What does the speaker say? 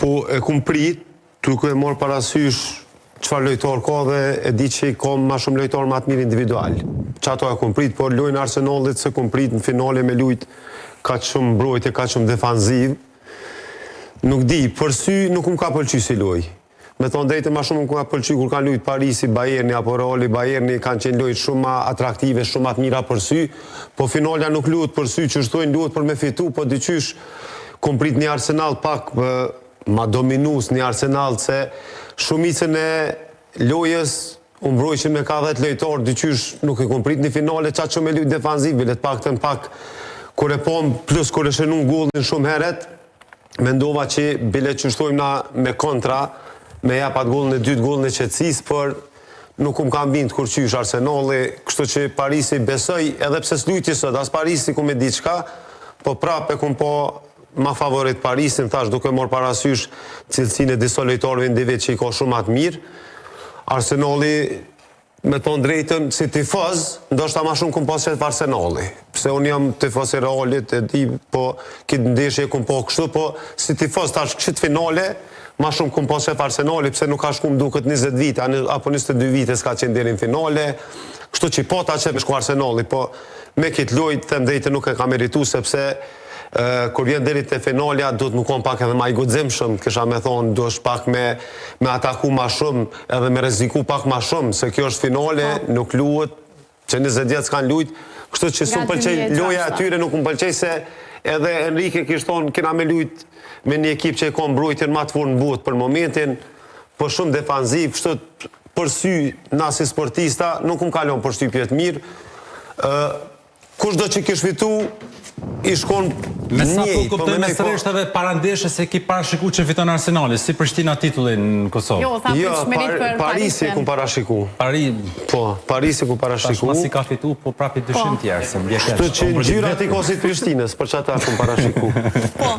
Po e kum prit, duke e morë parasysh çfarë lojtor ka dhe e di që ka ma shumë lojtor ma të mirë individual. Që ato e kum prit, por lojnë Arsenalit se kum prit në finale me lujt ka shumë mbrojtje, ka shumë defanziv. Nuk di, për sy nuk më ka pëlqy si loj. Me thonë drejtë ma shumë më ka pëlqy kur kanë lujt Parisi, Bayerni apo Reali, Bayerni kanë qenë lojt shumë ma atraktive, shumë ma të mira për sy, po finalja nuk luhet për sy, që shtojnë luhet për me fitu, po dyqysh kum prit një Arsenal pak ma dominus, një Arsenal se shumicën e lojës u mbrojshin me ka 10 lojtor, dyqysh nuk e kum prit një finale, qatë shumë e lujt defanziv, let pak të në pak, kur e pom, plus kur e shenu gollin shumë heret, mendova që bile që shtojmë na me kontra, me japat gollin e dytë, gollin e qetësis, për nuk kam bind kur qysh Arsenali, kështu që Parisi besoj, edhe pse s'lujti sot, as Parisi ku me diçka, po prap e kum po ma favorit Parisin, thash duke mor parasysh cilësinë e disa lojtarëve individ që i ka shumë atë mirë. Arsenali, me ton drejtën, si tifoz, ndoshta ma shumë kum pas qetë për Arsenali. Pse unë jam tifoz i Realit, e di, po këtë ndeshje kum po kështu, po si tifoz tash kështu finale, ma shumë kum pas qetë për Arsenali, pse nuk ka shkum duket 20 vite, apo 22 vite s'ka qenë deri në finale, kështu që po ta qetë me shku Arsenali, po me këtë lojt, të ndejtë nuk e ka meritu, sepse kur vjen deri te finalja, do të më kon pak edhe ma i guximshëm, kisha me thonë, do është pak me ataku ma shumë, edhe me reziku pak ma shumë, se kjo është finale, nuk luhet, që 20 vjet s'kan lujt, kështu që s'u pëlqej loja atyre, nuk më pëlqej se edhe Enrique kishtë thonë, kena me lujt me një ekip që e ka mbrojtjen ma të furë në botë për momentin, po shumë defanziv, kështu për sy na si sportista, nuk më kalon për shtypjet mirë, kush do që kish fitu, i shkon me sa po kuptoj me sëreshtave parandeshe se ki parashiku që fiton Arsenali, si Prishtina titullin në Kosovë. Jo, Parisi ku parashiku. Po, Parisi ku parashiku. Tash masi ka fitu, po prapi dyshim tjerë. Kështu që në gjyrat i kosit Prishtinës, për që ata ku parashiku.